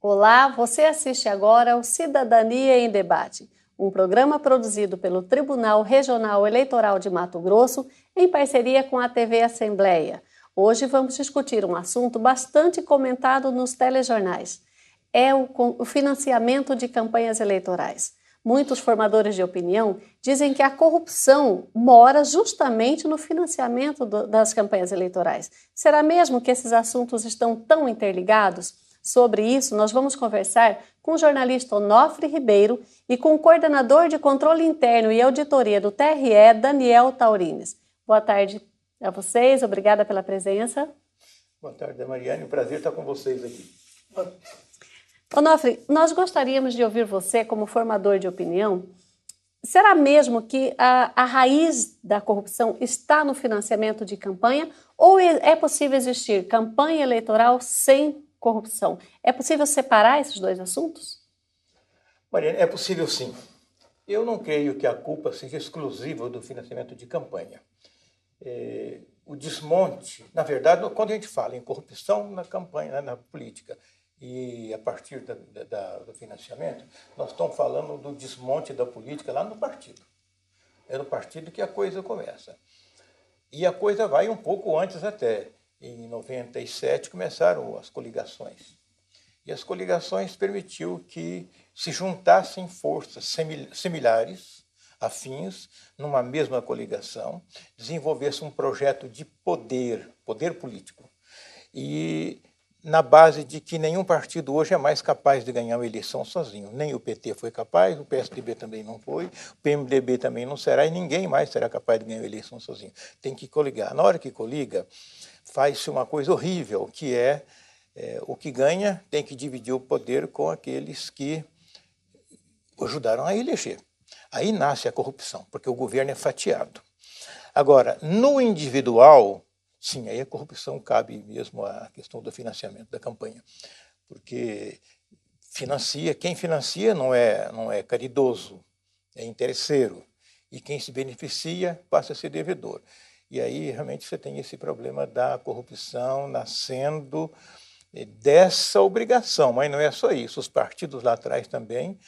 Olá, você assiste agora ao Cidadania em Debate, um programa produzido pelo Tribunal Regional Eleitoral de Mato Grosso em parceria com a TV Assembleia. Hoje vamos discutir um assunto bastante comentado nos telejornais. É o financiamento de campanhas eleitorais. Muitos formadores de opinião dizem que a corrupção mora justamente no financiamento das campanhas eleitorais. Será mesmo que esses assuntos estão tão interligados? Sobre isso, nós vamos conversar com o jornalista Onofre Ribeiro e com o coordenador de controle interno e auditoria do TRE, Daniel Taurines. Boa tarde a vocês, obrigada pela presença. Boa tarde, Mariane, um prazer estar com vocês aqui. Onofre, nós gostaríamos de ouvir você como formador de opinião. Será mesmo que a raiz da corrupção está no financiamento de campanha ou é possível existir campanha eleitoral sem corrupção? É possível separar esses dois assuntos? Mariane, é possível sim. Eu não creio que a culpa seja exclusiva do financiamento de campanha. O desmonte, na verdade, quando a gente fala em corrupção na campanha, na política, e a partir do financiamento, nós estamos falando do desmonte da política lá no partido. É no partido que a coisa começa. E a coisa vai um pouco antes até. Em 97 começaram as coligações. E as coligações permitiu que se juntassem forças similares, afins, numa mesma coligação, desenvolvesse um projeto de poder político. E na base de que nenhum partido hoje é mais capaz de ganhar uma eleição sozinho. Nem o PT foi capaz, o PSDB também não foi, o PMDB também não será, e ninguém mais será capaz de ganhar uma eleição sozinho. Tem que coligar. Na hora que coliga, faz-se uma coisa horrível, que é o que ganha tem que dividir o poder com aqueles que ajudaram a eleger. Aí nasce a corrupção, porque o governo é fatiado. Agora, no individual, sim, aí a corrupção cabe mesmo à questão do financiamento da campanha, porque quem financia não é caridoso, é interesseiro, e quem se beneficia passa a ser devedor. E aí realmente você tem esse problema da corrupção nascendo dessa obrigação, mas não é só isso, os partidos lá atrás também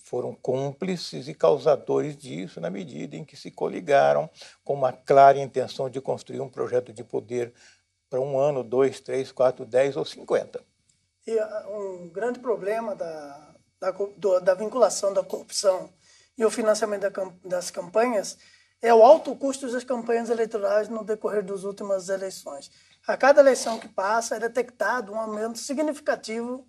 foram cúmplices e causadores disso na medida em que se coligaram com uma clara intenção de construir um projeto de poder para 1 ano, 2, 3, 4, 10 ou 50. E um grande problema da vinculação da corrupção e o financiamento das campanhas é o alto custo das campanhas eleitorais no decorrer das últimas eleições. A cada eleição que passa é detectado um aumento significativo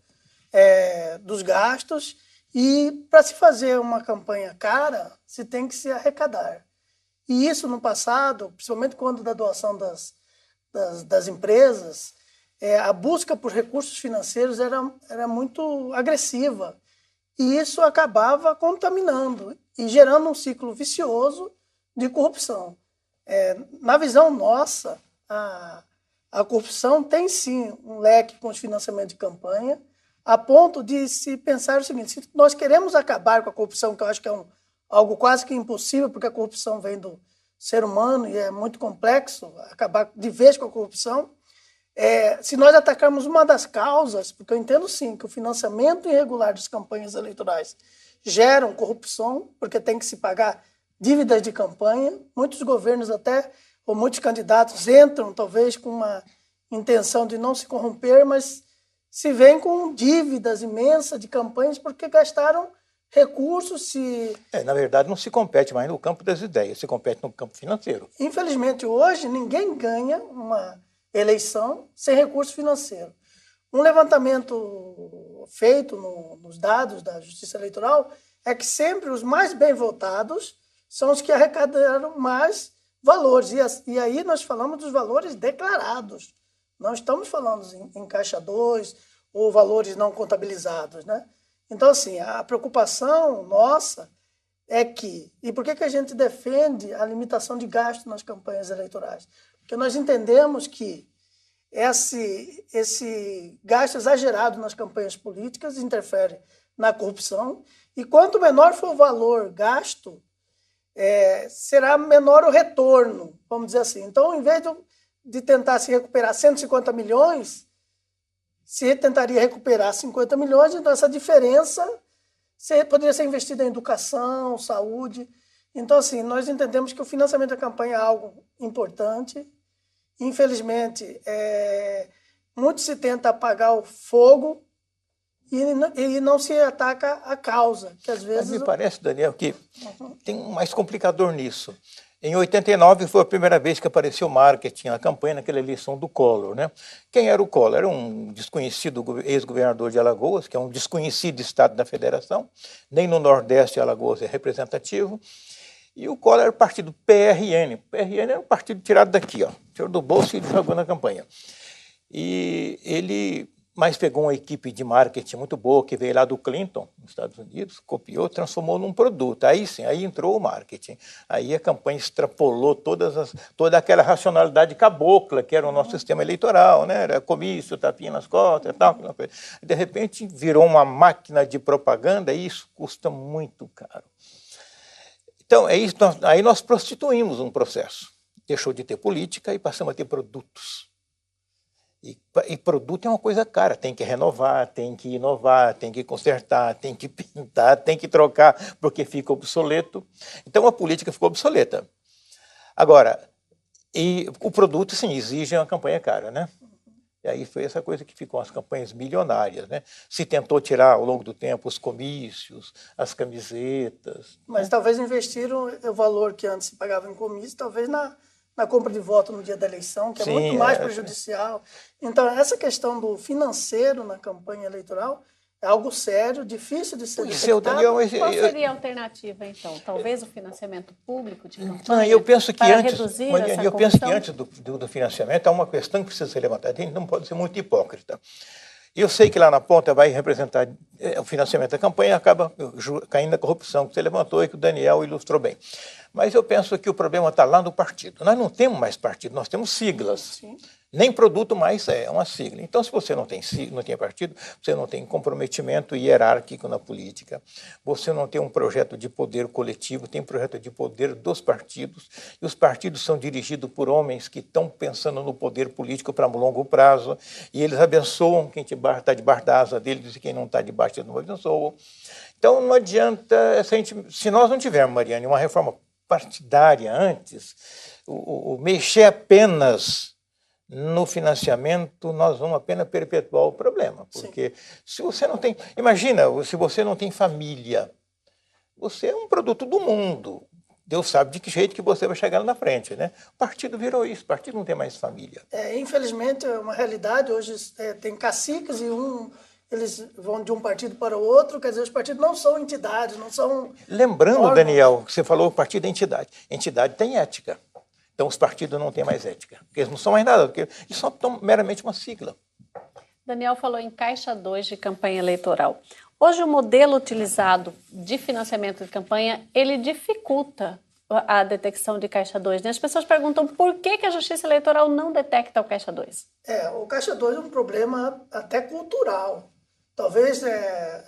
dos gastos. E para se fazer uma campanha cara, se tem que se arrecadar. E isso no passado, principalmente quando da doação das empresas, a busca por recursos financeiros era muito agressiva. E isso acabava contaminando e gerando um ciclo vicioso de corrupção. Na visão nossa, a corrupção tem sim um leque com os financiamentos de campanha, a ponto de se pensar o seguinte: se nós queremos acabar com a corrupção, que eu acho que é algo quase que impossível, porque a corrupção vem do ser humano e é muito complexo acabar de vez com a corrupção, se nós atacarmos uma das causas, porque eu entendo sim que o financiamento irregular das campanhas eleitorais geram corrupção, porque tem que se pagar dívidas de campanha, muitos governos até, ou muitos candidatos entram talvez com uma intenção de não se corromper, mas se vêm com dívidas imensas de campanhas porque gastaram recursos. Na verdade, não se compete mais no campo das ideias, se compete no campo financeiro. Infelizmente, hoje, ninguém ganha uma eleição sem recurso financeiro. Um levantamento feito nos dados da Justiça Eleitoral é que sempre os mais bem votados são os que arrecadaram mais valores. E aí nós falamos dos valores declarados. Não estamos falando em caixa 2 ou valores não contabilizados, né? Então, assim, a preocupação nossa é que... E por que a gente defende a limitação de gasto nas campanhas eleitorais? Porque nós entendemos que esse gasto exagerado nas campanhas políticas interfere na corrupção, e quanto menor for o valor gasto, será menor o retorno, vamos dizer assim. Então, em vez de tentar se recuperar 150 milhões, se tentaria recuperar 50 milhões, então essa diferença poderia ser investida em educação, saúde. Então, assim, nós entendemos que o financiamento da campanha é algo importante. Infelizmente, muito se tenta apagar o fogo e não se ataca a causa, que às vezes... Mas me parece, Daniel, que tem um mais complicador nisso. Em 89 foi a primeira vez que apareceu marketing, a campanha naquela eleição do Collor, né? Quem era o Collor? Era um desconhecido ex-governador de Alagoas, que é um desconhecido estado da federação, nem no Nordeste Alagoas é representativo. E o Collor era o partido PRN. O PRN era um partido tirado daqui, ó, tirou do bolso e jogou na campanha. E ele mais pegou uma equipe de marketing muito boa, que veio lá do Clinton, nos Estados Unidos, copiou, transformou num produto. Aí sim, aí entrou o marketing. Aí a campanha extrapolou toda aquela racionalidade cabocla, que era o nosso sistema eleitoral, né? Era comício, tapinha nas costas e tal. De repente virou uma máquina de propaganda e isso custa muito caro. Então, aí nós prostituímos um processo. Deixou de ter política e passamos a ter produtos. E produto é uma coisa cara, tem que renovar, tem que inovar, tem que consertar, tem que pintar, tem que trocar, porque fica obsoleto. Então a política ficou obsoleta. Agora, e o produto, sim, exige uma campanha cara, né? E aí foi essa coisa que ficou as campanhas milionárias, né? Se tentou tirar ao longo do tempo os comícios, as camisetas. Mas né? talvez investiram o valor que antes se pagava em comício, talvez na compra de voto no dia da eleição, que é muito mais prejudicial. Então, essa questão do financeiro na campanha eleitoral é algo sério, difícil de ser detectado. Daniel, qual seria a alternativa, então? Talvez o financiamento público de campanha? Não, eu penso que para antes, reduzir Mariana, essa eu corrupção? penso que antes do financiamento há uma questão que precisa ser levantada. A gente não pode ser muito hipócrita. Eu sei que lá na ponta vai representar o financiamento da campanha e acaba caindo na corrupção que você levantou e que o Daniel ilustrou bem. Mas eu penso que o problema está lá no partido. Nós não temos mais partido, nós temos siglas. Sim. Nem produto mais é uma sigla. Então, se você não tem partido, você não tem comprometimento hierárquico na política, você não tem um projeto de poder coletivo, tem um projeto de poder dos partidos, e os partidos são dirigidos por homens que estão pensando no poder político para um longo prazo, e eles abençoam quem está debaixo da asa deles e quem não está debaixo eles não abençoam. Então, não adianta, se nós não tivermos, Mariane, uma reforma partidária antes, mexer apenas no financiamento, nós vamos apenas perpetuar o problema. Porque se você não tem... Imagina, se você não tem família, você é um produto do mundo. Deus sabe de que jeito que você vai chegar lá na frente, né? O partido virou isso, o partido não tem mais família. Infelizmente, é uma realidade. Hoje tem caciques e eles vão de um partido para o outro, quer dizer, os partidos não são entidades, não são... Lembrando, órgãos. Daniel, que você falou, o partido é entidade. Entidade tem ética. Então, os partidos não têm mais ética, porque eles não são mais nada, porque eles são meramente uma sigla. Daniel falou em Caixa 2 de campanha eleitoral. Hoje, o modelo utilizado de financiamento de campanha, ele dificulta a detecção de Caixa 2. Né? As pessoas perguntam por que a Justiça Eleitoral não detecta o Caixa 2. O Caixa 2 é um problema até cultural. Talvez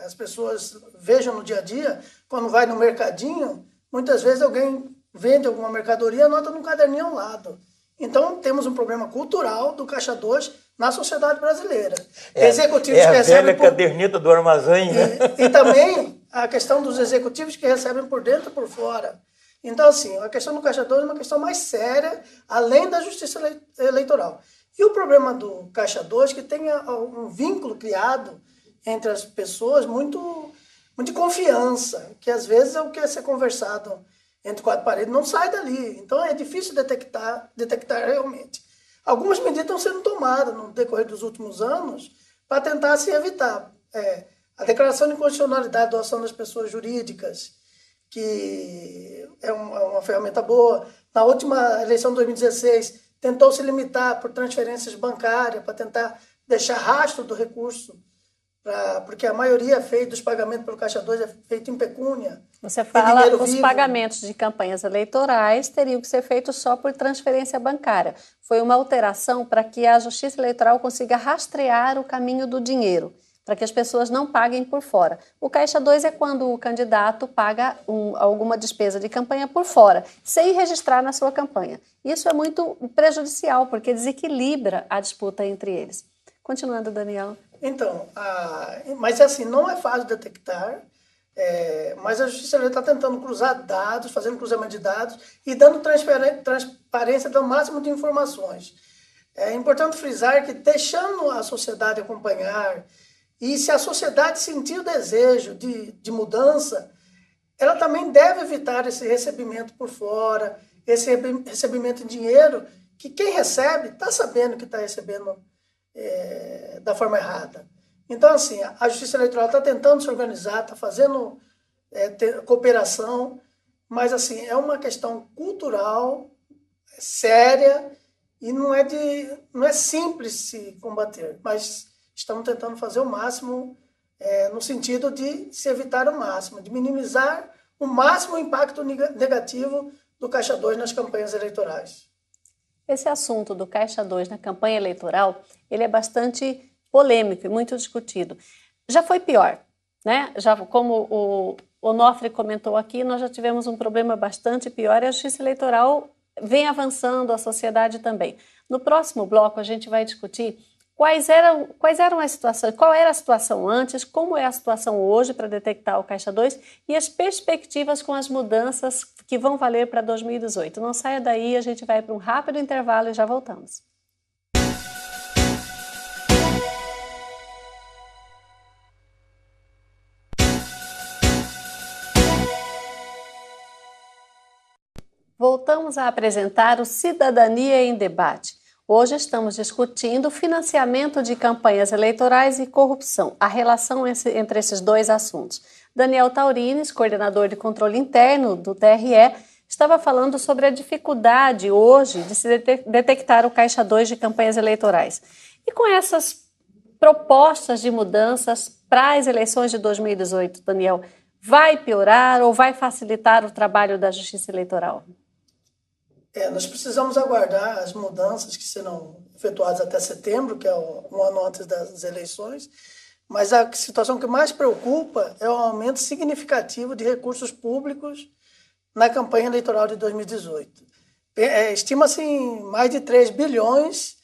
as pessoas vejam no dia a dia, quando vai no mercadinho, muitas vezes alguém vende alguma mercadoria, anota num caderninho ao lado. Então, temos um problema cultural do Caixa 2 na sociedade brasileira. Executivos que a recebem velha caderneta do armazém, né? E também a questão dos executivos que recebem por dentro e por fora. Então, assim, a questão do Caixa 2 é uma questão mais séria, além da justiça eleitoral. E o problema do Caixa 2 é que tem um vínculo criado entre as pessoas muito de confiança, que às vezes é o que é ser conversado entre quatro paredes, não sai dali. Então é difícil detectar realmente. Algumas medidas estão sendo tomadas no decorrer dos últimos anos para tentar se evitar. A declaração de inconstitucionalidade da doação das pessoas jurídicas, que é uma ferramenta boa. Na última eleição de 2016, tentou se limitar por transferências bancárias para tentar deixar rastro do recurso, porque a maioria dos pagamentos pelo Caixa 2 é feito em pecúnia. Você fala os pagamentos de campanhas eleitorais teriam que ser feitos só por transferência bancária. Foi uma alteração para que a Justiça Eleitoral consiga rastrear o caminho do dinheiro, para que as pessoas não paguem por fora. O Caixa 2 é quando o candidato paga alguma despesa de campanha por fora, sem registrar na sua campanha. Isso é muito prejudicial, porque desequilibra a disputa entre eles. Continuando, Daniel. Então, mas assim, não é fácil detectar, mas a Justiça Eleitoral está tentando cruzar dados, fazendo cruzamento de dados e dando transparência do máximo de informações. É importante frisar que, deixando a sociedade acompanhar, e se a sociedade sentir o desejo de mudança, ela também deve evitar esse recebimento por fora, esse recebimento em dinheiro, que quem recebe está sabendo que está recebendo da forma errada. Então, assim, a Justiça Eleitoral está tentando se organizar, está fazendo cooperação, mas, assim, é uma questão cultural, séria, e não é simples se combater, mas estamos tentando fazer o máximo no sentido de se evitar o máximo, de minimizar o máximo o impacto negativo do Caixa 2 nas campanhas eleitorais. Esse assunto do Caixa 2 na campanha eleitoral, ele é bastante polêmico e muito discutido. Já foi pior, né? Já, como o Onofre comentou aqui, nós já tivemos um problema bastante pior e a Justiça Eleitoral vem avançando, a sociedade também. No próximo bloco, a gente vai discutir quais eram as situações, qual era a situação antes, como é a situação hoje para detectar o Caixa 2 e as perspectivas com as mudanças que vão valer para 2018. Não saia daí, a gente vai para um rápido intervalo e já voltamos. Voltamos a apresentar o Cidadania em Debate. Hoje estamos discutindo o financiamento de campanhas eleitorais e corrupção, a relação entre esses dois assuntos. Daniel Taurines, coordenador de controle interno do TRE, estava falando sobre a dificuldade hoje de se detectar o Caixa 2 de campanhas eleitorais. E com essas propostas de mudanças para as eleições de 2018, Daniel, vai piorar ou vai facilitar o trabalho da Justiça Eleitoral? Nós precisamos aguardar as mudanças que serão efetuadas até setembro, que é um ano antes das eleições, mas a situação que mais preocupa é o aumento significativo de recursos públicos na campanha eleitoral de 2018. Estima-se em mais de 3 bilhões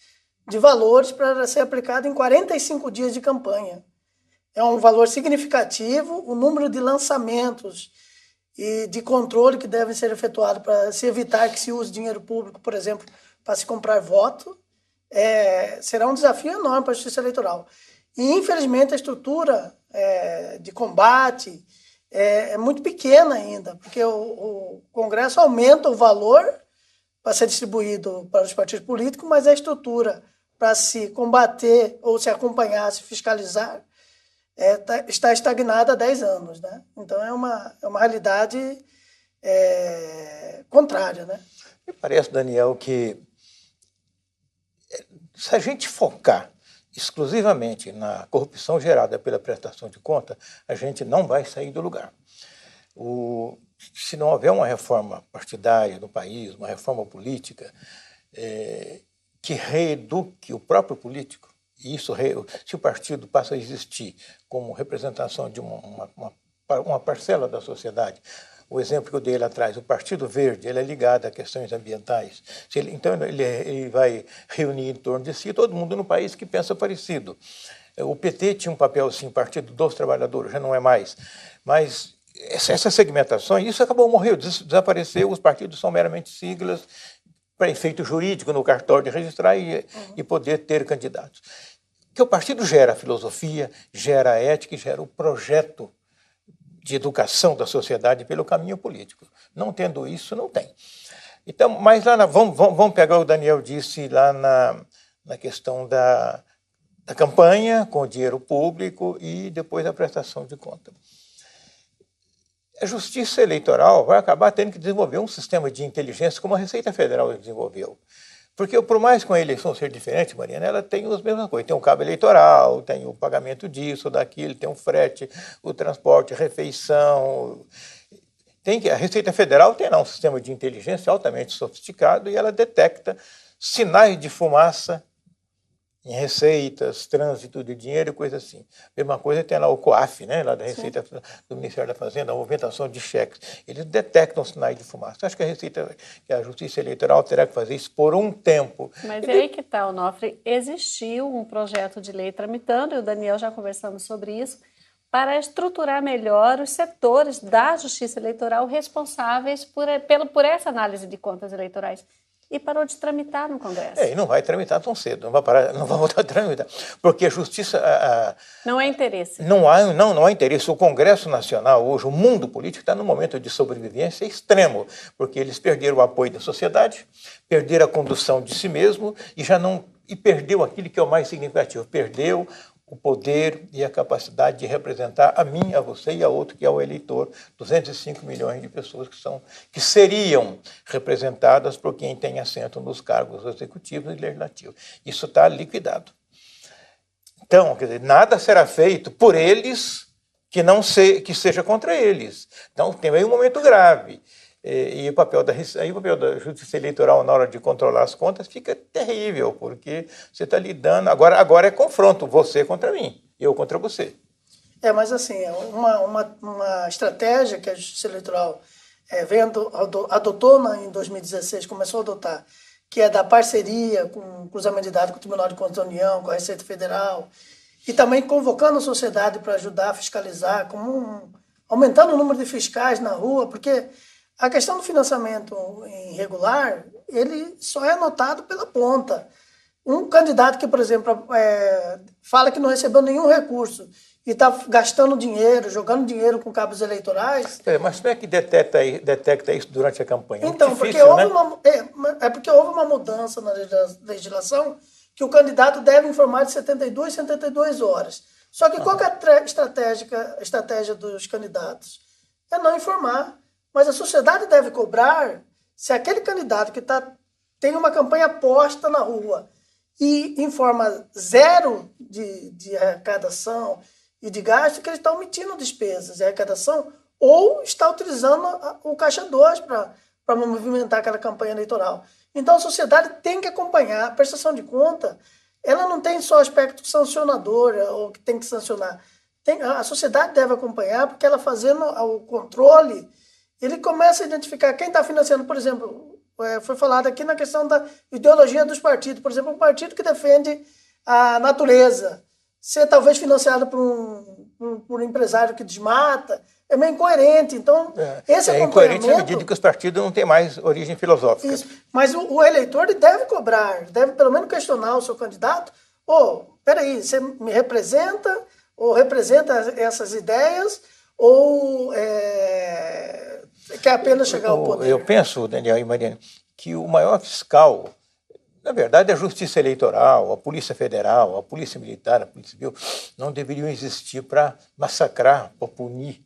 de valores para ser aplicado em 45 dias de campanha. É um valor significativo, o número de lançamentos e de controle que devem ser efetuados para se evitar que se use dinheiro público, por exemplo, para se comprar voto, será um desafio enorme para a Justiça Eleitoral. E, infelizmente, a estrutura de combate é muito pequena ainda, porque o Congresso aumenta o valor para ser distribuído para os partidos políticos, mas a estrutura para se combater ou se acompanhar, se fiscalizar, está estagnada há 10 anos, né? Então é uma realidade contrária, né? Me parece, Daniel, que se a gente focar exclusivamente na corrupção gerada pela prestação de conta, a gente não vai sair do lugar. Se não houver uma reforma partidária no país, uma reforma política que reeduque o próprio político, e isso, se o partido passa a existir como representação de uma parcela da sociedade, o exemplo que eu dei lá atrás, o Partido Verde, ele é ligado a questões ambientais. Então, ele vai reunir em torno de si todo mundo no país que pensa parecido. O PT tinha um papel, assim, Partido dos Trabalhadores, já não é mais. Mas essa segmentação, isso morreu, desapareceu, os partidos são meramente siglas para efeito jurídico no cartório de registrar e poder ter candidatos. Que o partido gera a filosofia, gera a ética e gera o projeto de educação da sociedade pelo caminho político. Não tendo isso, não tem. Então, mas lá vamos pegar o Daniel disse lá na questão da campanha com o dinheiro público e depois a prestação de conta. A Justiça Eleitoral vai acabar tendo que desenvolver um sistema de inteligência como a Receita Federal desenvolveu. Porque, por mais que a eleição seja diferente, Mariana, ela tem as mesmas coisas. Tem o cabo eleitoral, tem o pagamento disso, daquilo, tem o frete, o transporte, a refeição. A Receita Federal tem lá um sistema de inteligência altamente sofisticado e ela detecta sinais de fumaça em receitas, trânsito de dinheiro e coisa assim. Mesma coisa tem lá o COAF, né, lá da Receita do Ministério da Fazenda, a movimentação de cheques. Eles detectam sinais de fumaça. Acho que a Justiça Eleitoral terá que fazer isso por um tempo. Mas é aí que está, Onofre. Existiu um projeto de lei tramitando, e o Daniel já conversamos sobre isso, para estruturar melhor os setores da Justiça Eleitoral responsáveis por essa análise de contas eleitorais. E parou de tramitar no Congresso. E não vai tramitar tão cedo, não vai voltar a tramitar, porque a Justiça... Não é interesse. Não há interesse. O Congresso Nacional hoje, o mundo político está num momento de sobrevivência extremo, porque eles perderam o apoio da sociedade, perderam a condução de si mesmo e perdeu aquilo que é o mais significativo, perdeu o poder e a capacidade de representar a mim, a você e a outro, que é o eleitor, 205 milhões de pessoas que seriam representadas por quem tem assento nos cargos executivos e legislativos. Isso está liquidado. Então, quer dizer, nada será feito por eles que seja contra eles. Então, tem aí um momento grave. E o papel da Justiça Eleitoral na hora de controlar as contas fica terrível, porque você está lidando... Agora é confronto, você contra mim, eu contra você. Mas assim, uma estratégia que a Justiça Eleitoral adotou em 2016, começou a adotar, que é da parceria com o cruzamento de dados com o Tribunal de Contas da União, com a Receita Federal, e também convocando a sociedade para ajudar a fiscalizar, aumentando o número de fiscais na rua, porque... A questão do financiamento irregular, ele só é notado pela ponta. Um candidato que, por exemplo, fala que não recebeu nenhum recurso e está gastando dinheiro, jogando dinheiro com cabos eleitorais... Mas como é que detecta isso durante a campanha? Então, difícil, porque houve uma mudança na legislação que o candidato deve informar de 72 horas. Só que qual que é a estratégia dos candidatos? É não informar. Mas a sociedade deve cobrar se aquele candidato que tem uma campanha posta na rua e informa zero de arrecadação e de gasto, que ele está omitindo despesas de arrecadação ou está utilizando o Caixa 2 para movimentar aquela campanha eleitoral. Então a sociedade tem que acompanhar. A prestação de conta, ela não tem só aspecto sancionador ou que tem que sancionar. A sociedade deve acompanhar, porque ela fazendo o controle... Ele começa a identificar quem está financiando, por exemplo, foi falado aqui na questão da ideologia dos partidos. Por exemplo, um partido que defende a natureza, ser talvez financiado por um empresário que desmata, é meio incoerente. Então, esse acompanhamento... É incoerente na medida que os partidos não têm mais origem filosófica. Isso. Mas o eleitor ele deve cobrar, deve pelo menos questionar o seu candidato. Peraí, você me representa, ou representa essas ideias, ou... quer apenas chegar ao poder. Eu penso, Daniel e Mariana, que o maior fiscal, na verdade, a Justiça Eleitoral, a Polícia Federal, a Polícia Militar, a Polícia Civil, não deveriam existir para massacrar, para punir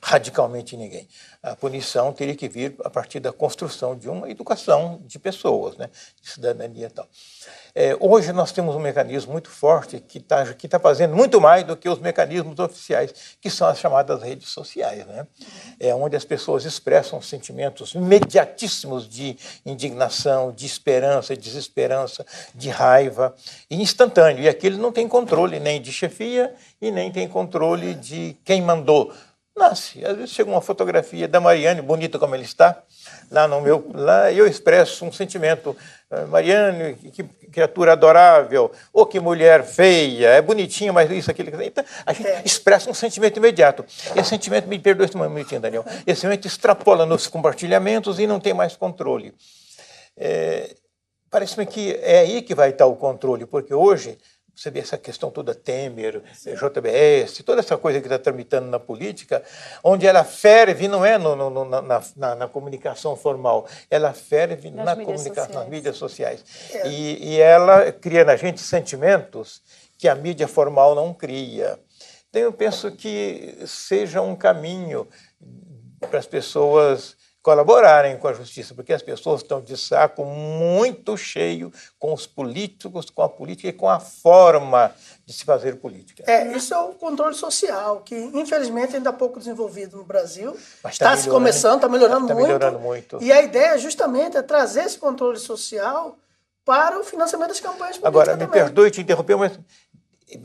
radicalmente ninguém. A punição teria que vir a partir da construção de uma educação de pessoas, né, de cidadania e tal. Hoje nós temos um mecanismo muito forte que está fazendo muito mais do que os mecanismos oficiais, que são as chamadas redes sociais, né? Onde as pessoas expressam sentimentos imediatíssimos de indignação, de esperança, de desesperança, de raiva, instantâneo. E aquilo não tem controle nem de chefia e nem tem controle de quem mandou. Às vezes chega uma fotografia da Mariane, bonita como ela está, lá eu expresso um sentimento. Mariane, que criatura adorável, ou que mulher feia, é bonitinha, mas isso, aquilo. Então, a gente expressa um sentimento imediato. Esse sentimento, me perdoe esse momentinho, Daniel, esse sentimento extrapola nos compartilhamentos e não tem mais controle. Parece-me que é aí que vai estar o controle, porque hoje... Você vê essa questão toda, Temer, JBS, toda essa coisa que está tramitando na política, onde ela ferve, não é na comunicação formal, ela ferve nas mídias sociais. E ela cria na gente sentimentos que a mídia formal não cria. Então, eu penso que seja um caminho para as pessoas colaborarem com a justiça, porque as pessoas estão de saco muito cheio com os políticos, com a política e com a forma de se fazer política. Isso é o controle social, que infelizmente ainda é pouco desenvolvido no Brasil. Está se começando, está melhorando muito. E a ideia justamente é trazer esse controle social para o financiamento das campanhas políticas. Agora, me também. perdoe te interromper, mas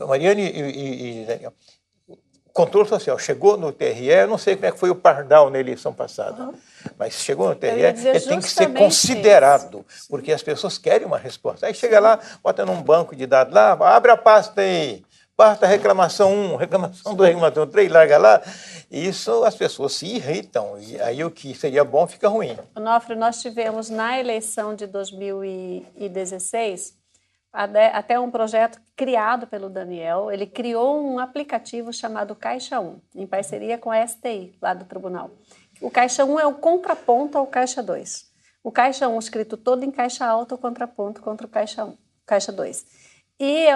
Mariane e Daniel, o controle social chegou no TRE, eu não sei como é que foi o pardal na eleição passada, mas chegou no TRE, ele tem que ser considerado, porque as pessoas querem uma resposta. Aí chega lá, bota num banco de dados lá, abre a pasta aí, basta reclamação 1, reclamação 2, reclamação 3, larga lá. Isso as pessoas se irritam, e aí o que seria bom fica ruim. Onofre, nós tivemos na eleição de 2016 até um projeto criado pelo Daniel. Ele criou um aplicativo chamado Caixa 1, em parceria com a STI, lá do tribunal. O Caixa 1 é o contraponto ao Caixa 2. O Caixa 1 escrito todo em caixa alta, o contraponto contra o Caixa 1, Caixa 2. E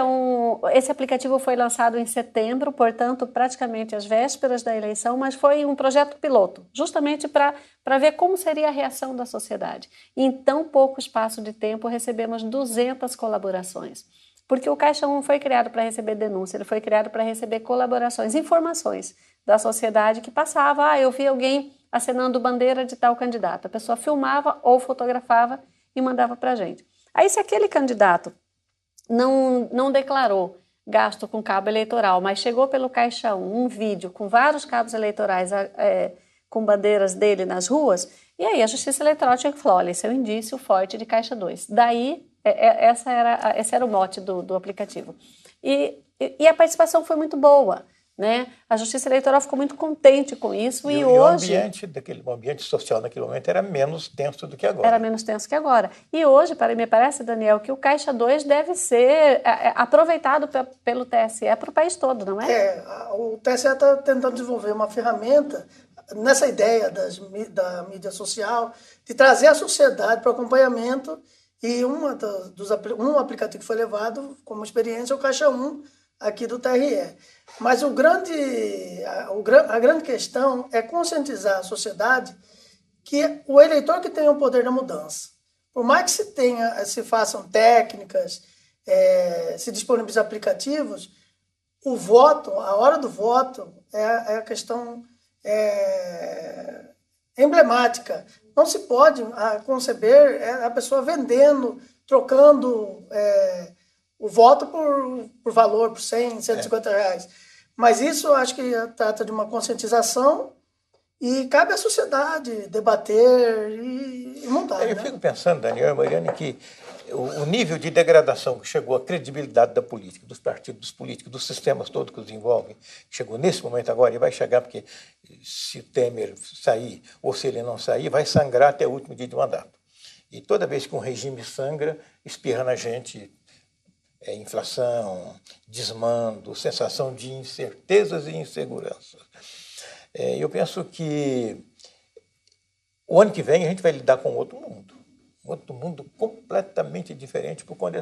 esse aplicativo foi lançado em setembro, portanto, praticamente às vésperas da eleição, mas foi um projeto piloto, justamente para ver como seria a reação da sociedade. E em tão pouco espaço de tempo, recebemos 200 colaborações. Porque o Caixa 1 foi criado para receber denúncia, ele foi criado para receber colaborações, informações da sociedade que passava, eu vi alguém acenando bandeira de tal candidato. A pessoa filmava ou fotografava e mandava para a gente. Aí, se aquele candidato não declarou gasto com cabo eleitoral, mas chegou pelo Caixa 1 um vídeo com vários cabos eleitorais com bandeiras dele nas ruas, e aí a Justiça Eleitoral tinha que falar, olha, esse é um indício forte de Caixa 2. Daí, esse era o mote do aplicativo. E a participação foi muito boa. Né? A Justiça Eleitoral ficou muito contente com isso e hoje... o ambiente social naquele momento era menos tenso do que agora. Era menos tenso que agora. E hoje, me parece, Daniel, que o Caixa 2 deve ser aproveitado pelo TSE para o país todo, não é? O TSE está tentando desenvolver uma ferramenta nessa ideia da mídia social, de trazer a sociedade para o acompanhamento, e um aplicativo que foi levado como experiência é o Caixa 1, aqui do TRE. Mas a grande questão é conscientizar a sociedade que o eleitor que tem o poder da mudança. Por mais que se façam técnicas, se disponibilizem aplicativos, o voto, a hora do voto, é a questão emblemática. Não se pode conceber a pessoa vendendo, trocando o voto por valor, por 100, 150 reais. Mas isso eu acho que trata de uma conscientização e cabe à sociedade debater e montar. Eu fico pensando, Daniel e Mariane, que o nível de degradação que chegou à credibilidade da política, dos partidos políticos, dos sistemas todos que os envolvem, chegou nesse momento agora e vai chegar, porque se o Temer sair ou se ele não sair, vai sangrar até o último dia de mandato. E toda vez que um regime sangra, espirra na gente inflação, desmando, sensação de incertezas e inseguranças. Eu penso que o ano que vem a gente vai lidar com outro mundo completamente diferente por conta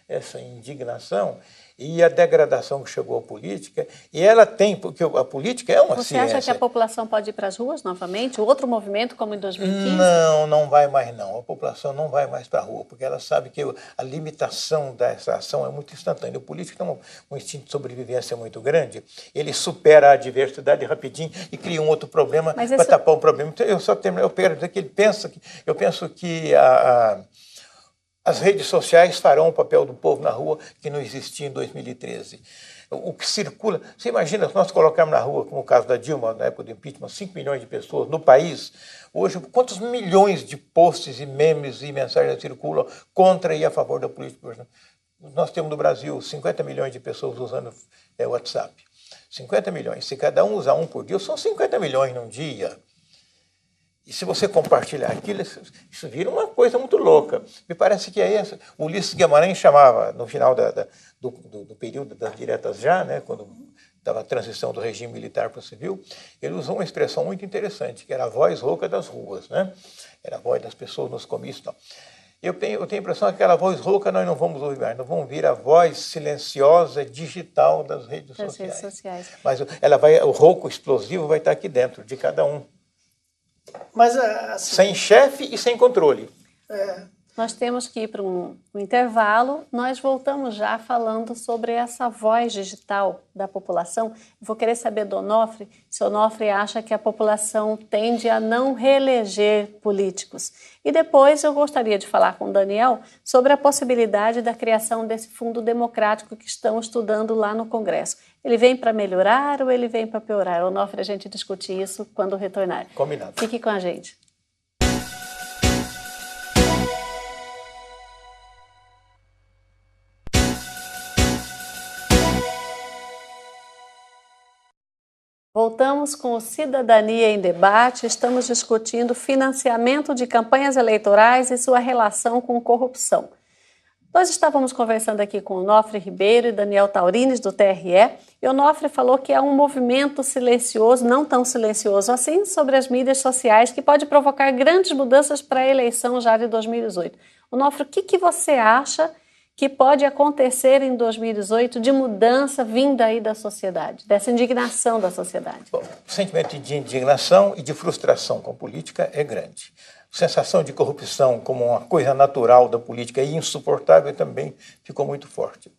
dessa indignação e a degradação que chegou à política. E ela tem, porque a política é uma ciência. Você acha que a população pode ir para as ruas novamente? Outro movimento como em 2015? Não vai mais não. A população não vai mais para a rua, porque ela sabe que a limitação dessa ação é muito instantânea. O político tem um instinto de sobrevivência muito grande, ele supera a adversidade rapidinho e cria um outro problema para tapar um problema. Então, eu quero dizer que eu penso que as redes sociais farão o papel do povo na rua que não existia em 2013. O que circula... Você imagina, se nós colocarmos na rua, como o caso da Dilma, na época do impeachment, 5 milhões de pessoas no país, hoje, quantos milhões de posts e memes e mensagens circulam contra e a favor da política? Nós temos no Brasil 50 milhões de pessoas usando o WhatsApp. 50 milhões. Se cada um usar um por dia, são 50 milhões num dia. E se você compartilhar aquilo, isso vira uma coisa muito louca. Me parece que o Ulisses Guimarães chamava, no final do período das diretas já, né, quando estava a transição do regime militar para o civil, ele usou uma expressão muito interessante, que era a voz rouca das ruas, né? Era a voz das pessoas nos comícios e tal. Eu tenho a impressão que aquela voz rouca nós não vamos ouvir mais, nós vamos ouvir a voz silenciosa, digital das redes sociais. Mas o rouco explosivo vai estar aqui dentro, de cada um. Mas, assim, sem chefe e sem controle. Nós temos que ir para um intervalo. Nós voltamos já falando sobre essa voz digital da população. Vou querer saber do Onofre, se o Onofre acha que a população tende a não reeleger políticos. E depois eu gostaria de falar com o Daniel sobre a possibilidade da criação desse fundo democrático que estão estudando lá no Congresso. Ele vem para melhorar ou ele vem para piorar? Onofre, a gente discute isso quando retornar. Combinado. Fique com a gente. Voltamos com o Cidadania em Debate. Estamos discutindo financiamento de campanhas eleitorais e sua relação com corrupção. Nós estávamos conversando aqui com o Onofre Ribeiro e Daniel Taurines, do TRE, e o Onofre falou que há um movimento silencioso, não tão silencioso assim, sobre as mídias sociais que pode provocar grandes mudanças para a eleição já de 2018. Onofre, o que você acha que pode acontecer em 2018 de mudança vinda aí da sociedade, dessa indignação da sociedade? Bom, o sentimento de indignação e de frustração com a política é grande. A sensação de corrupção como uma coisa natural da política e insuportável também ficou muito forte.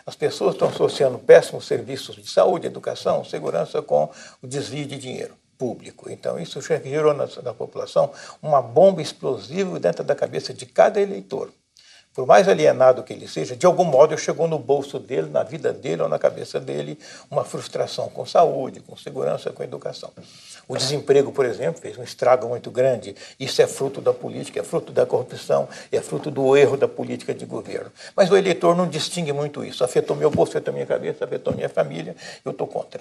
As pessoas estão associando péssimos serviços de saúde, educação, segurança com o desvio de dinheiro público. Então, isso gerou na população uma bomba explosiva dentro da cabeça de cada eleitor. Por mais alienado que ele seja, de algum modo chegou no bolso dele, na vida dele ou na cabeça dele, uma frustração com saúde, com segurança, com educação. O desemprego, por exemplo, fez um estrago muito grande. Isso é fruto da política, é fruto da corrupção, é fruto do erro da política de governo. Mas o eleitor não distingue muito isso. Afetou meu bolso, afetou minha cabeça, afetou minha família, eu estou contra.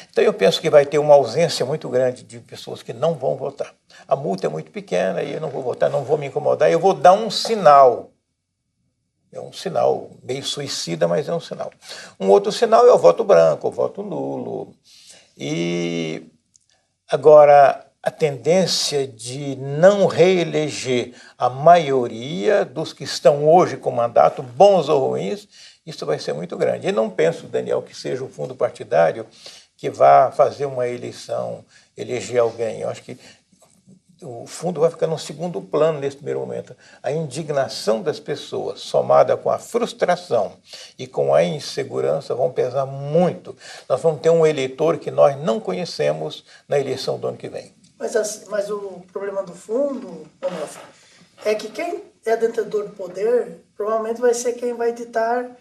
Então eu penso que vai ter uma ausência muito grande de pessoas que não vão votar. A multa é muito pequena e eu não vou votar, não vou me incomodar, eu vou dar um sinal. É um sinal meio suicida, mas é um sinal. Um outro sinal é o voto branco, o voto nulo. E agora, a tendência de não reeleger a maioria dos que estão hoje com mandato, bons ou ruins, isso vai ser muito grande. E não penso, Daniel, que seja o fundo partidário que vá fazer uma eleição, eleger alguém. Eu acho que o fundo vai ficar no segundo plano nesse primeiro momento. A indignação das pessoas, somada com a frustração e com a insegurança, vão pesar muito. Nós vamos ter um eleitor que nós não conhecemos na eleição do ano que vem. Mas o problema do fundo, Onofre, é que quem é detentor do poder provavelmente vai ser quem vai ditar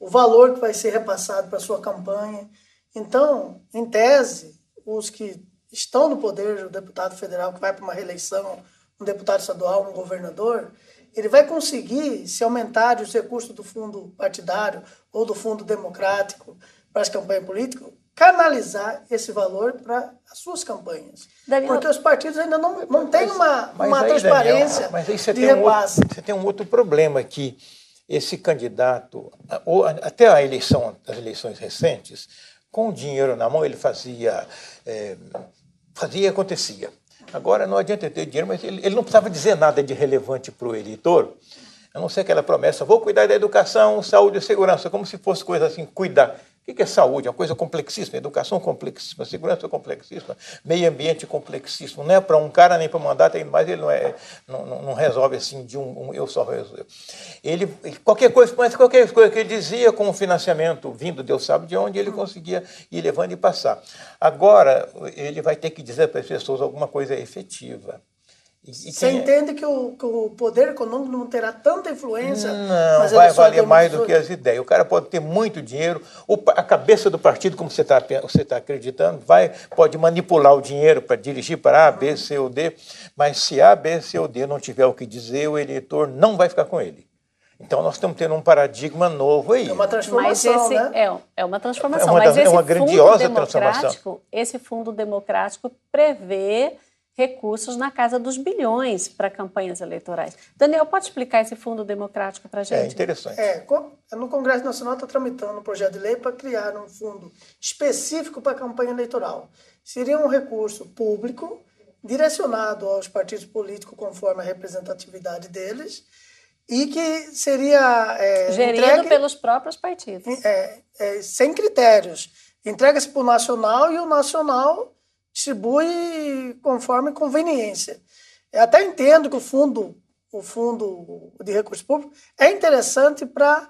o valor que vai ser repassado para a sua campanha. Então, em tese, os que estão no poder, o deputado federal que vai para uma reeleição, um deputado estadual, um governador, ele vai conseguir, se aumentarem os recursos do fundo partidário ou do fundo democrático para as campanhas políticas, canalizar esse valor para as suas campanhas. Daniel, porque os partidos ainda não têm uma transparência, Daniel, mas aí você de repasse. Você tem um outro problema aqui. Esse candidato, ou até as eleições recentes, com o dinheiro na mão, ele fazia e acontecia. Agora, não adianta ter dinheiro, mas ele não precisava dizer nada de relevante para o eleitor, a não ser aquela promessa, vou cuidar da educação, saúde e segurança, como se fosse coisa assim, cuidar. O que é saúde? É uma coisa complexíssima, educação complexíssima, segurança complexíssima, meio ambiente complexíssimo. Não é para um cara nem para um mandato, mas ele não resolve assim de eu só resolvo. Qualquer coisa que ele dizia com o financiamento vindo, Deus sabe de onde, ele conseguia ir levando e passar. Agora, ele vai ter que dizer para as pessoas alguma coisa efetiva. Você entende que o poder econômico não terá tanta influência? Não, vai valer mais do que as ideias. O cara pode ter muito dinheiro, a cabeça do partido, como você está acreditando, pode manipular o dinheiro para dirigir para A, B, C ou D, mas se A, B, C ou D não tiver o que dizer, o eleitor não vai ficar com ele. Então, nós estamos tendo um paradigma novo aí. É uma transformação, né? É uma transformação. É uma grandiosa transformação. Esse fundo democrático prevê recursos na casa dos bilhões para campanhas eleitorais. Daniel, pode explicar esse fundo democrático para a gente? É interessante. No Congresso Nacional está tramitando um projeto de lei para criar um fundo específico para a campanha eleitoral. Seria um recurso público direcionado aos partidos políticos conforme a representatividade deles e que seria gerido pelos próprios partidos. Sem critérios. Entrega-se para o nacional e o nacional distribui conforme conveniência. Eu até entendo que o fundo o fundo de recursos públicos é interessante para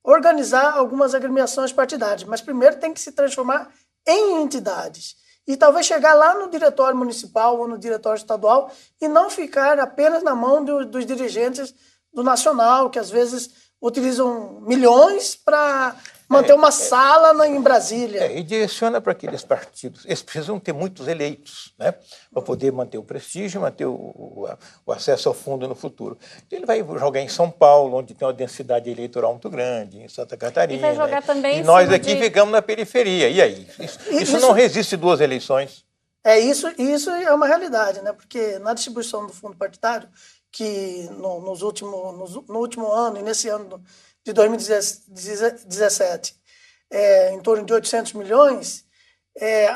organizar algumas agremiações partidárias, mas primeiro tem que se transformar em entidades e talvez chegar lá no diretório municipal ou no diretório estadual e não ficar apenas na mão dos dirigentes do nacional, que às vezes utilizam milhões para manter uma sala em Brasília. E direciona para aqueles partidos. Eles precisam ter muitos eleitos, né, para poder manter o prestígio, manter o acesso ao fundo no futuro. Então, ele vai jogar em São Paulo, onde tem uma densidade eleitoral muito grande, em Santa Catarina. E vai jogar também e nós aqui ficamos na periferia. E aí? Isso não resiste 2 eleições. Isso é uma realidade, né? Porque na distribuição do fundo partidário, que no último ano e nesse ano de 2017, em torno de 800 milhões,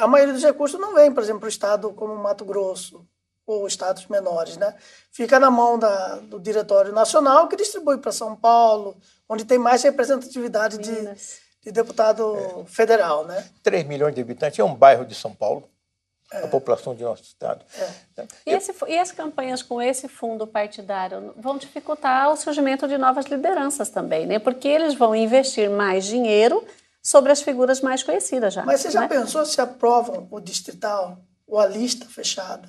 a maioria dos recursos não vem, por exemplo, para o estado como Mato Grosso ou estados menores, né? Fica na mão do Diretório Nacional, que distribui para São Paulo, onde tem mais representatividade de deputado federal, né? 3 milhões de habitantes, é um bairro de São Paulo. A população de nosso estado. E as campanhas com esse fundo partidário vão dificultar o surgimento de novas lideranças também, né? Porque eles vão investir mais dinheiro sobre as figuras mais conhecidas já. Mas você já pensou se aprovam o distrital ou a lista fechada?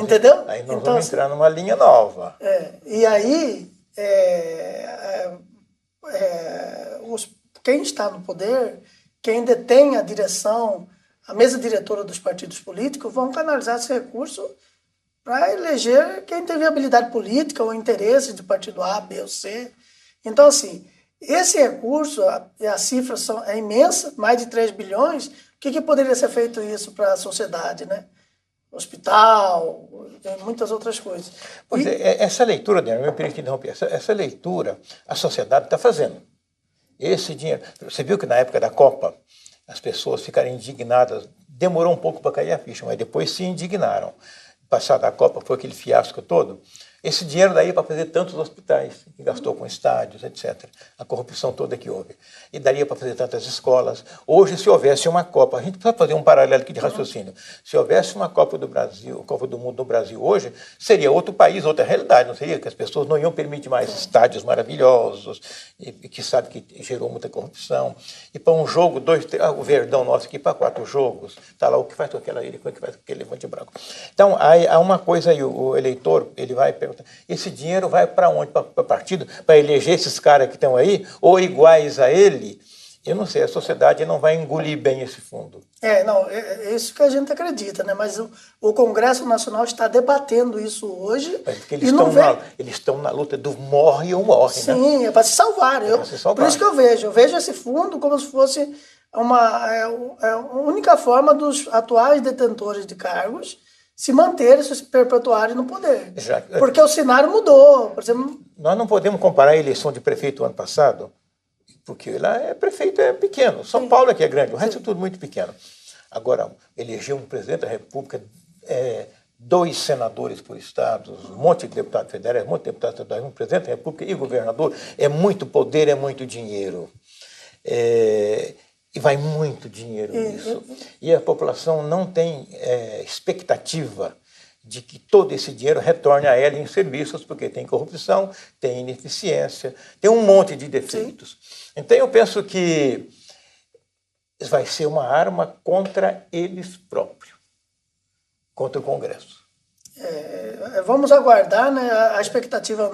Entendeu? Aí nós vamos entrar numa linha nova. E aí, quem está no poder, quem detém a direção, a mesa diretora dos partidos políticos, vão canalizar esse recurso para eleger quem tem viabilidade política ou interesse de partido A, B ou C. Então, assim, esse recurso, a cifra é imensa, mais de 3 bilhões. O que poderia ser feito isso para a sociedade, né? Hospital, muitas outras coisas. Pois essa leitura, Daniel, me permite interromper, essa leitura a sociedade está fazendo. Esse dinheiro... Você viu que na época da Copa, as pessoas ficaram indignadas. Demorou um pouco para cair a ficha, mas depois se indignaram. Passada a Copa, foi aquele fiasco todo. Esse dinheiro daí para fazer tantos hospitais, que gastou com estádios, etc. A corrupção toda que houve. E daria para fazer tantas escolas. Hoje, se houvesse uma Copa, a gente precisa fazer um paralelo aqui de raciocínio. Se houvesse uma Copa do Brasil, Copa do Mundo no Brasil hoje, seria outro país, outra realidade. Não seria que as pessoas não iam permitir mais estádios maravilhosos, e que sabe que gerou muita corrupção. E para um jogo, o Verdão nosso aqui, para 4 jogos, está lá o que faz com aquela ilha, o que faz com aquele elefante branco. Então, há uma coisa aí, o eleitor, ele vai perguntar, esse dinheiro vai para onde? Para partido? Para eleger esses caras que estão aí? Ou iguais a ele? Eu não sei, a sociedade não vai engolir bem esse fundo. É isso que a gente acredita, né? Mas o Congresso Nacional está debatendo isso hoje. Porque eles estão na luta do morre ou morre, Sim, né? Sim, é para se salvar. Por isso que eu vejo esse fundo como se fosse a única forma dos atuais detentores de cargos se manterem, se perpetuarem no poder. Porque o cenário mudou. Por exemplo, nós não podemos comparar a eleição de prefeito ano passado, porque lá prefeito é pequeno. São Paulo é que é grande, o resto é tudo muito pequeno. Agora, eleger um presidente da República, 2 senadores por estado, um monte de deputados federais, um monte de deputados estaduais, um presidente da República e governador, é muito poder, é muito dinheiro. E vai muito dinheiro nisso. E a população não tem expectativa de que todo esse dinheiro retorne a ela em serviços, porque tem corrupção, tem ineficiência, tem um monte de defeitos. Sim. Então, eu penso que vai ser uma arma contra eles próprios, contra o Congresso. Vamos aguardar, né, a expectativa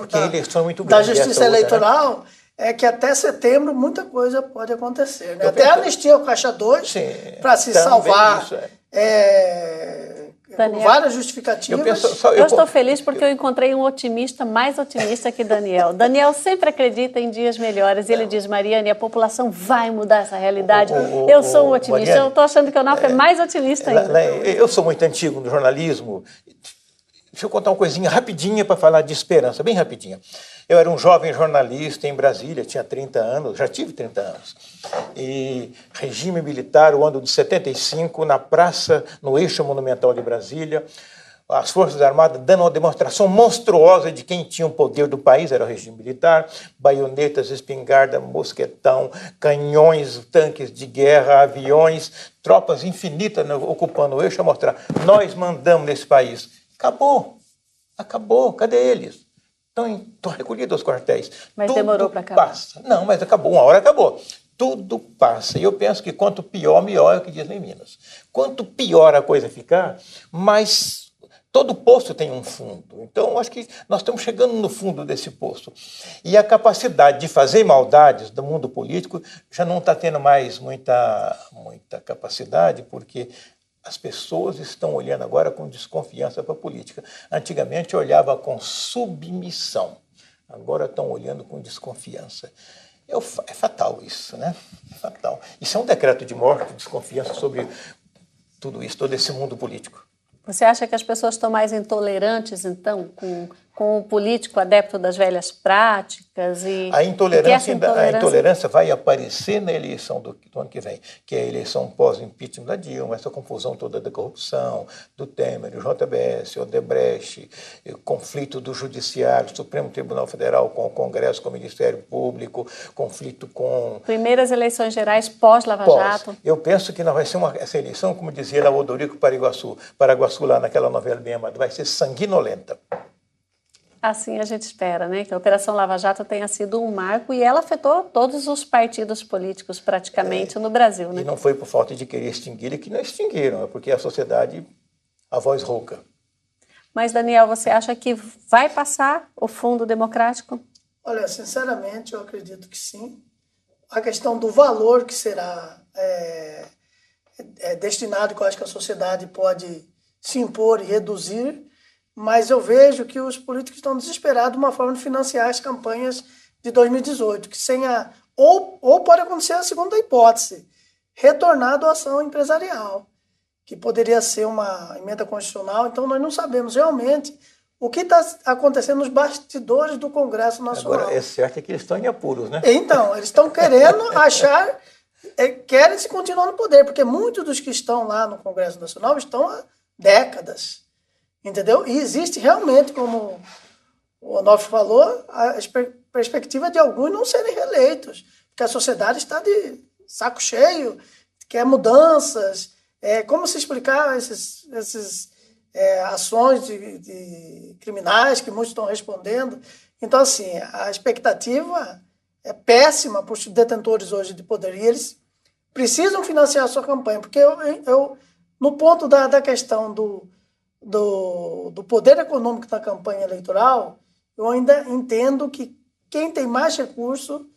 da Justiça Eleitoral, né? É que até setembro muita coisa pode acontecer. Né? Até anistia o Caixa 2 para se salvar. Com várias justificativas. Eu estou feliz porque eu encontrei um otimista mais otimista que Daniel. Daniel sempre acredita em dias melhores. E ele diz, Mariane, a população vai mudar essa realidade. Eu sou um otimista. Mariane, eu estou achando que o NAF é mais otimista ainda. Eu sou muito antigo no jornalismo. Deixa eu contar uma coisinha rapidinha para falar de esperança, bem rapidinha. Eu era um jovem jornalista em Brasília, tinha 30 anos, já tive 30 anos. E regime militar, o ano de 75, na praça, no eixo monumental de Brasília, as Forças Armadas dando uma demonstração monstruosa de quem tinha o poder do país, era o regime militar, baionetas, espingarda, mosquetão, canhões, tanques de guerra, aviões, tropas infinitas ocupando o eixo a mostrar, nós mandamos nesse país. Acabou, cadê eles? estão recolhidos aos quartéis. Mas tudo demorou para acabar. Passa. Não, mas acabou, uma hora acabou. Tudo passa. E eu penso que quanto pior, melhor é o que dizem em Minas. Quanto pior a coisa ficar, mais... Todo poço tem um fundo. Então, acho que nós estamos chegando no fundo desse poço. E a capacidade de fazer maldades do mundo político já não está tendo mais muita capacidade, porque as pessoas estão olhando agora com desconfiança para a política. Antigamente olhava com submissão, agora estão olhando com desconfiança. É fatal isso, né? É fatal. Isso é um decreto de morte, desconfiança sobre tudo isso, todo esse mundo político. Você acha que as pessoas estão mais intolerantes, então, com o político adepto das velhas práticas? A intolerância vai aparecer na eleição do ano que vem, que é a eleição pós-impeachment da Dilma, essa confusão toda da corrupção, do Temer, o JBS, o Odebrecht, o conflito do Judiciário, Supremo Tribunal Federal com o Congresso, com o Ministério Público, conflito com... Primeiras eleições gerais pós-Lava Jato. Eu penso que não vai ser essa eleição, como dizia lá o Odorico Paraguaçu lá naquela novela bem amada, vai ser sanguinolenta. Assim a gente espera, né? Que a Operação Lava Jato tenha sido um marco e ela afetou todos os partidos políticos praticamente no Brasil, né? E não foi por falta de querer extinguir que não extinguiram, é porque a sociedade, a voz rouca. Mas, Daniel, você acha que vai passar o fundo democrático? Olha, sinceramente, eu acredito que sim. A questão do valor que será destinado, que eu acho que a sociedade pode se impor e reduzir, mas eu vejo que os políticos estão desesperados de uma forma de financiar as campanhas de 2018, que ou pode acontecer a segunda hipótese, retornar a doação empresarial, que poderia ser uma emenda constitucional. Então nós não sabemos realmente o que está acontecendo nos bastidores do Congresso Nacional. Agora, é certo que eles estão em apuros, né? Então, eles estão querendo querem se continuar no poder, porque muitos dos que estão lá no Congresso Nacional estão há décadas. Entendeu? E existe realmente, como o Onofre falou, a perspectiva de alguns não serem reeleitos, porque a sociedade está de saco cheio, quer mudanças. Como se explicar essas ações de criminais que muitos estão respondendo? Então, assim, a expectativa é péssima para os detentores hoje de poder, e eles precisam financiar a sua campanha, porque no ponto da questão do poder econômico da campanha eleitoral, eu ainda entendo que quem tem mais recurso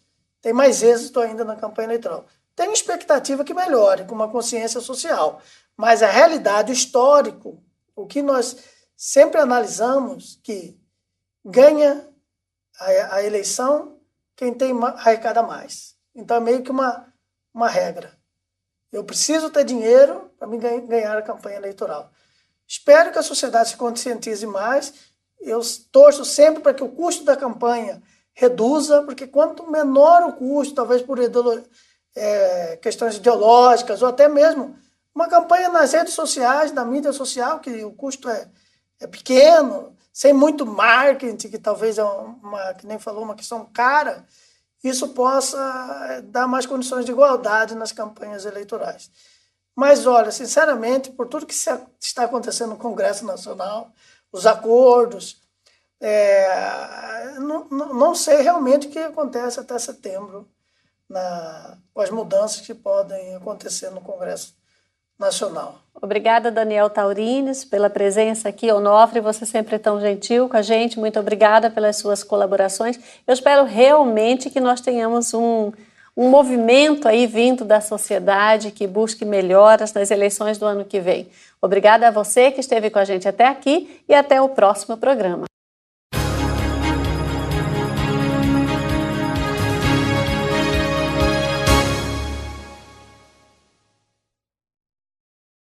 tem mais êxito ainda na campanha eleitoral. Tem expectativa que melhore, com uma consciência social, mas a realidade, o histórico, o que nós sempre analisamos, que ganha a eleição quem tem arrecada mais. Então é meio que uma regra. Eu preciso ter dinheiro para me ganhar a campanha eleitoral. Espero que a sociedade se conscientize mais. Eu torço sempre para que o custo da campanha reduza, porque quanto menor o custo, talvez por questões ideológicas, ou até mesmo uma campanha nas redes sociais, na mídia social, que o custo é pequeno, sem muito marketing, que talvez que nem falou, uma questão cara, isso possa dar mais condições de igualdade nas campanhas eleitorais. Mas, olha, sinceramente, por tudo que está acontecendo no Congresso Nacional, os acordos, não sei realmente o que acontece até setembro, com as mudanças que podem acontecer no Congresso Nacional. Obrigada, Daniel Taurines, pela presença aqui. Onofre, você sempre tão gentil com a gente. Muito obrigada pelas suas colaborações. Eu espero realmente que nós tenhamos um movimento aí vindo da sociedade que busque melhoras nas eleições do ano que vem. Obrigada a você que esteve com a gente até aqui e até o próximo programa.